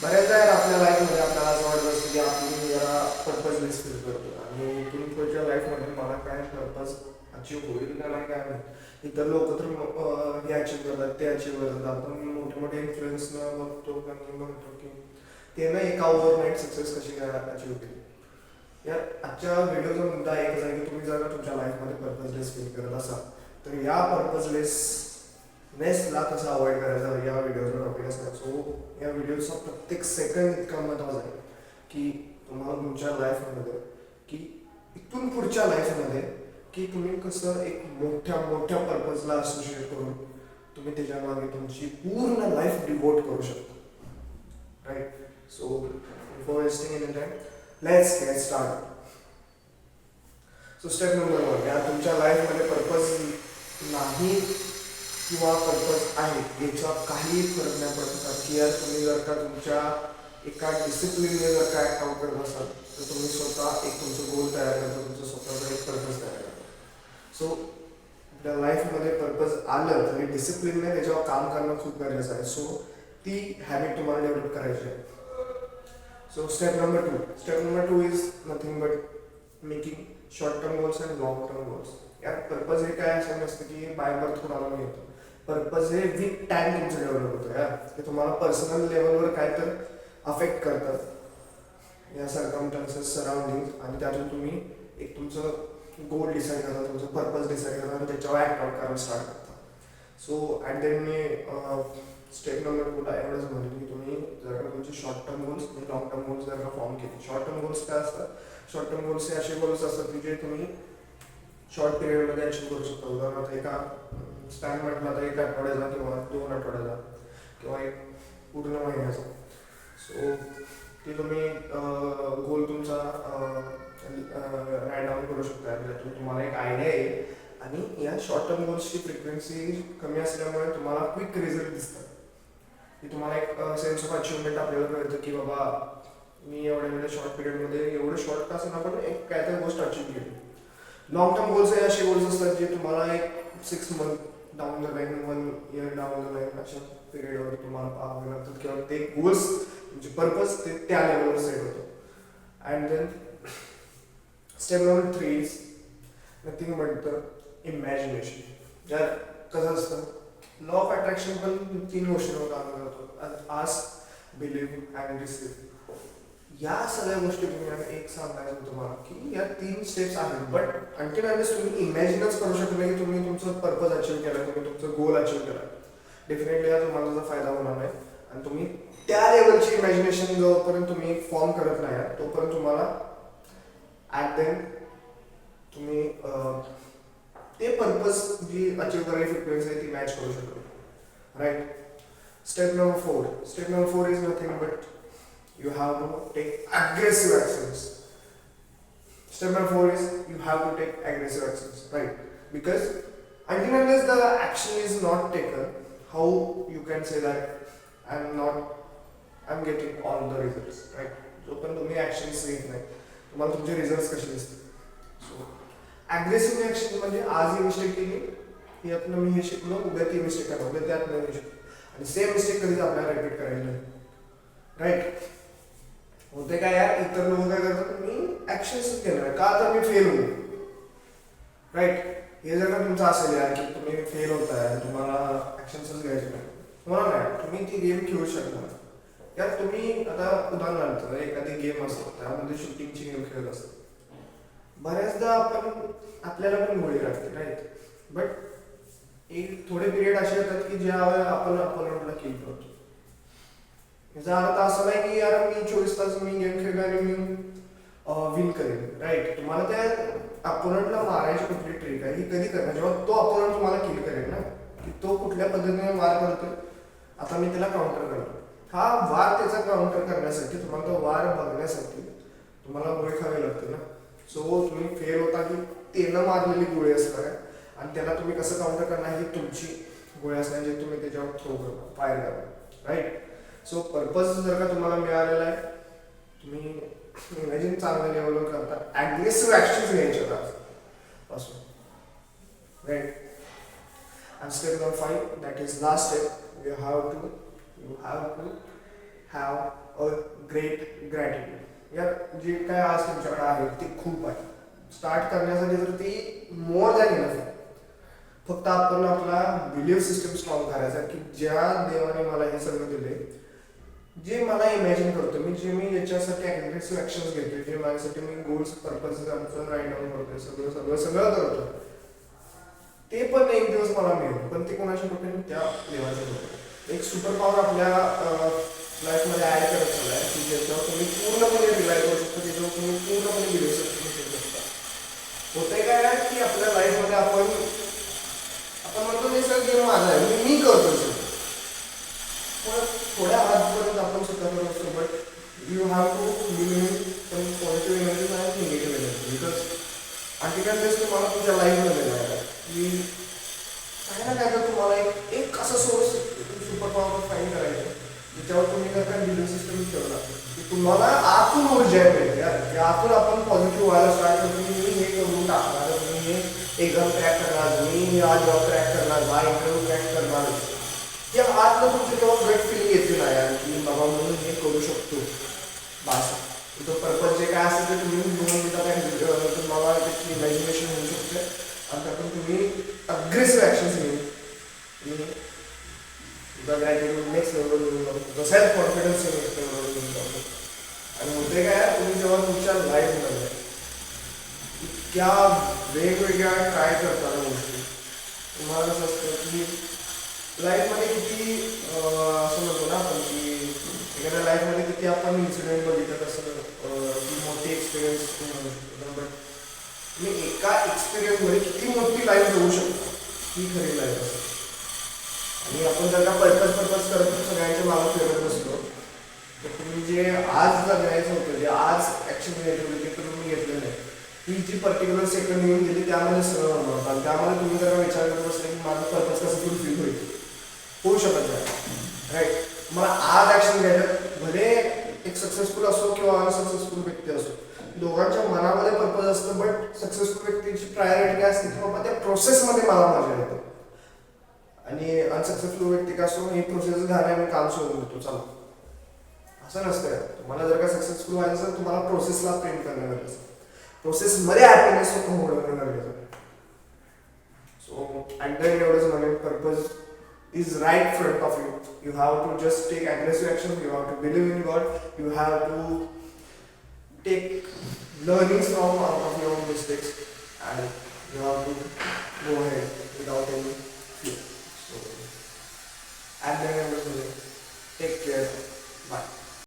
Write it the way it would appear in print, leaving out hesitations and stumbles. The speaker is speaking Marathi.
बऱ्याचदा यार आपल्या लाईफमध्ये आपल्याला असं वाटत असतं की आपण जरा पर्पजलेस फील करतो आणि इथून पुढच्या लाईफमध्ये मला काय पर्पज अचीव होईल का नाही काय माहिती. इतर लोक तर हे अचीव करतात ते अचीव करतात, आपण मोठे मोठे इन्फ्लुएन्सनं बघतो आणि म्हणतो की ते ना एका ओव्हरनाईट सक्सेस कशी काय अचीव केली. यार आजच्या व्हिडिओचा मुद्दा एकच आहे की तुम्ही जर तुमच्या लाईफमध्ये पर्पजलेस फील करत असाल तर या पर्पजलेसनेसला कसं अवॉइड करायचं या व्हिडिओचा टॉपिक असणार. सो या व्हिडिओचा प्रत्येक सेकंड इतका महत्त्वाचा आहे की तुम्हाला तुमच्या लाईफमध्ये की इथून पुढच्या लाईफमध्ये की तुम्ही कसं एक मोठ्या मोठ्या पर्पजला असोसिएट करून तुम्ही त्याच्यामागे तुमची पूर्ण लाईफ डिवोट करू शकता. Right. So before wasting any time, let's get start. So step number 1, या तुमच्या लाईफमध्ये पर्पज नाही किंवा पर्पज आहे याचा काही फरक नाही पडत की यार तुम्ही जर का तुमच्या एका डिसिप्लिनने जर काय काम करत असाल तर तुम्ही स्वतः एक तुमचं गोल तयार करता, तुमचं स्वतःचं एक पर्पज तयार करता. सो आपल्या लाईफमध्ये पर्पज आलं तरी डिसिप्लिनने त्याच्यावर काम करणं खूप गरजेचं आहे. सो ती हॅबिट तुम्हाला डेव्हलप करायची आहे. So step number two is nothing but making short term goals and long term goals. यार पर्पज हे काय असं नसतं की बाय बर्थ कुणाला नाही येतं. पर्पज हे विथ टाइम तुमचं डेव्हलप होतं यार. ते तुम्हाला पर्सनल लेवलवर काय तर अफेक्ट करतात या सर्कमस्टन्सेस सराउंडिंग आणि त्यातून तुम्ही एक तुमचं गोल डिसाईड करता, तुमचं पर्पज डिसाईड करता आणि त्याच्यावर ॲक्ट आउट करायला स्टार्ट करता. सो ॲट द एंड मी स्टेप नंबर 2ला एवढंच म्हणेन की तुम्ही जर का तुमचे शॉर्ट टर्म गोल्स आणि लॉंग टर्म गोल्स जर का फॉर्म केले. शॉर्ट टर्म गोल्स काय असतात? शॉर्ट टर्म गोल्स हे असे गोल्स असतात की जे तुम्ही शॉर्ट पिरियडमध्ये अचीव करू शकता. उदाहरणार्थ एका स्पॅन म्हटला तर एक आठवड्याचा किंवा 2 आठवड्याचा किंवा एक पूर्ण महिन्याचा. सो ते तुम्ही गोल तुमचा राईट डाऊन करू शकता. त्यातून तुम्हाला एक आयडिया येईल आणि या शॉर्ट टर्म गोल्सची फ्रिक्वेन्सी कमी असल्यामुळे तुम्हाला क्विक रिझल्ट दिसतात की तुम्हाला एक सेन्स ऑफ अचिव्हमेंट आपल्याला कळतं की बाबा मी एवढ्या शॉर्ट पिरियडमध्ये एवढं शॉर्ट का असं आपण एक काय तर गोष्ट अचीव केली. लॉंग टर्म गोल्स हे असे गोल्स असतात जे तुम्हाला एक 6 month down the line, 1 year down the line अशा पिरियडवर तुम्हाला पाहावे लागतात किंवा ते गोल्स म्हणजे पर्पज ते त्या लेवलवर सेट होतं. And then step number 3 is nothing but the imagination. जर कसं असतं, लॉ ऑफ अट्रॅक्शन पण 3 गोष्टींवर काम करतो: आस्क, बिलीव्ह अँड रिसीव्ह. या सगळ्या गोष्टी तुम्ही एक सांगायचं तुम्हाला की या 3 स्टेप्स आहेत. बट आणखी तुम्ही इमॅजिनच करू शकत नाही की तुम्ही तुमचं पर्पज अचीव केला, तुम्ही तुमचं गोल अचीव केला. डेफिनेटली या तुम्हाला त्याचा फायदा होणार नाही आणि तुम्ही त्या लेवलची इमॅजिनेशन जोपर्यंत तुम्ही फॉर्म करत नाही तोपर्यंत तुम्हाला ॲट देन तुम्ही ते पर्पज जी अचीव करायची फ्रिक्वेन्सी आहे ती मॅच करू शकतो. Right. Step number 4 is nothing but you have to take aggressive actions. Step number 4 is you have to take aggressive actions, right? Because until unless the action is not taken, how you can say that I'm getting all the results, right? जोपर्यंत तुम्ही ॲक्शन्स घेत नाही तुम्हाला तुमचे रिझल्ट्स कसे दिसतील. सो ॲग्रेसिव्ह ॲक्शन म्हणजे आज ही मिस्टेक केली, यातनं मी हे शिकलो, उद्या ती मिस्टेक करणार, उद्या त्यातनं मी शिकलो आणि सेम मिस्टेक कधीच आपल्याला रिपीट करायची नाही. राईट. होते काय यार, इतर लोक काय करतात, मी ॲक्शन्सच केलं का तर मी फेल होईल. राईट. हे जर का तुमचं असेल यार की तुम्ही फेल होताय, तुम्हाला ॲक्शन्सच घ्यायचे नाही, तुम्हाला नाही, तुम्ही ती गेम खेळू शकणार. यार तुम्ही आता उदाहरणार्थ एखादी गेम असते त्यामध्ये शूटिंगची गेम खेळत असते, बऱ्याचदा आपल्याला पण गोळी लागते. राईट. बट एक थोडे पिरियड असे येतात की ज्या आपण अपोनंटला किल करतो. याचा अर्थ असा नाही की यार मी 24 तास मी गेम खेळलो आणि मी विन करेन. राईट. तुम्हाला त्या अपोनंटला मारायची कुठली ट्रिक आहे ही कधी करणार जेव्हा तो अपोनंट तुम्हाला किल करेल ना, की तो कुठल्या पद्धतीने वार करतो, आता मी त्याला काउंटर करतो. हा वार त्याचा काउंटर करण्यासाठी तुम्हाला तो वार बघण्यासाठी तुम्हाला गोळी खावी लागते ना. सो तुम्ही फेल होता की त्यानं मारलेली गोळी असणार आहे आणि त्याला तुम्ही कसं काउंटर करणार ही तुमची गोळी असणार जे तुम्ही त्याच्यावर थ्रो करणार, फायर करणार. राईट. सो पर्पज जर का तुम्हाला मिळालेला आहे, तुम्ही इमॅजिन चांगल्या लेवलवर करता, ॲग्रेसिव्ह ॲक्शन्स घ्यायचे पासून. Right. And step number 5 that is last step, you have to have a great gratitude. या जे काय आज तुमच्याकडे आहे ते खूप आहे. स्टार्ट करण्यासाठी जर ती मोर दॅन इनफ आहे. फक्त आपण आपला बिलीफ सिस्टम स्ट्रॉंग करायचा की ज्या देवाने मला हे सगळं दिले, जे मला इमॅजिन करतो मी, जे मी याच्यासाठी ॲग्रेसिव्ह ॲक्शन्स घेतोय, जे माझ्यासाठी मी गोल्स पर्पजेस आमचं राईट डाऊन करतोय, सगळं सगळं सगळं करतो, ते पण एक दिवस मला मिळेल. पण ते कोणाच्या कृपेने? त्या देवाच्या कृपेने. एक सुपर पॉवर आपल्या लाईफमध्ये ॲड करत चाललाय की ज्याच्यावर तुम्ही पूर्णपणे रिलाय करू शकता, त्याच्यावर तुम्ही पूर्णपणे बिलीव्ह करू शकता. होतंय काय की आपल्या लाईफमध्ये आपण म्हणतो हे सगळं गेम माझा आहे, मी करतो सगळं, पण थोड्या आजपर्यंत आपण स्वतः करत असतो. But you have to believe in positive energy आणि negative energy. Because article base तुम्हाला तुमच्या लाईफमध्ये मिळाला की काही ना काय तर तुम्हाला एक असा सोर्स सुपर पॉवर फाईंड करायचं ज्याच्यावर तुम्ही जर का बिलीव्ह सिस्टम ठेवला की तुम्हाला आतून ऊर्जा मिळते. की आतून आपण पॉझिटिव्ह व्हायला स्टार्ट करतो. मी हे करून टाकणार, मी हे एक्झाम क्रॅक करणार, मी हा जॉब क्रॅक करणार, हा इंटरव्ह्यू क्रॅक करणार. या आतलं तुमचं जेव्हा गट फिलिंग येते ना यार की बाबा म्हणून हे करू शकतो, बास तो पर्पज जे काय असेल ते तुम्ही दोन मिनिटात तुम्हाला त्याची इमॅजिनेशन होऊ शकते आणि त्यातून तुम्ही अग्रेसिव्ह ॲक्शन्स घेऊन तुम्ही तुझा ग्रॅटिट्यूड नेक्स्ट लेवलवर घेऊन जाऊ, तुझा सेल्फ कॉन्फिडन्स नेक्स्ट लेवलवर घेऊन जाऊ. आणि होते काय तुम्ही जेव्हा तुमच्या लाईफमध्ये इतक्या वेगवेगळ्या ट्राय करताना गोष्टी, तुम्हाला कसं असतं की लाईफमध्ये किती असं म्हणतो ना आपण की एखाद्या लाईफमध्ये किती आपण इन्सिडेंट बघितलं तसं की मोठी एक्सपिरियन्स म्हणू शकतो. बट तुम्ही एका एक्सपिरियन्समध्ये किती मोठी लाईफ जगू शकता ही खरी लाईफ असते. आणि आपण जर का पर्पज करत सगळ्यांच्या मागं फिरत बसलो तर तुम्ही जे आज जगायचं होतं, जे आज ॲक्शन घ्यायचं होतं ते तुम्ही घेतलं नाही. ही जी पर्टिक्युलर सेकंड येऊन गेली त्यामध्ये सगळं होतं. आणि त्यामध्ये तुम्ही जर का विचार करत बसले की माझं पर्पज कसं फुलफिल होऊ शकत नाही, राईट. मला आज ॲक्शन घ्यायचं, भले एक सक्सेसफुल असो किंवा अनसक्सेसफुल व्यक्ती असो, दोघांच्या मनामध्ये पर्पज असतं. बट सक्सेसफुल व्यक्तीची प्रायोरिटी काय असते की बाबा त्या प्रोसेसमध्ये मला मजा येते. आणि अनसक्सेसफुल व्यक्ती काय असतो, ही प्रोसेस घालाय मी काम सोडून देतो चला, असं नसतं. तुम्हाला जर का सक्सेसफुल व्हायचं असेल तुम्हाला प्रोसेसला प्रेम करणं गरजेचं, प्रोसेसमध्ये हॅपीनेस होणं गरजेचं. सो ॲट द एंड एवढंच म्हणेन, purpose is right front of you. You have to just take aggressive action. You have to believe in God. You have to take learnings from out of your mistakes, and you have to go ahead without any fear. So, and then take care. Bye.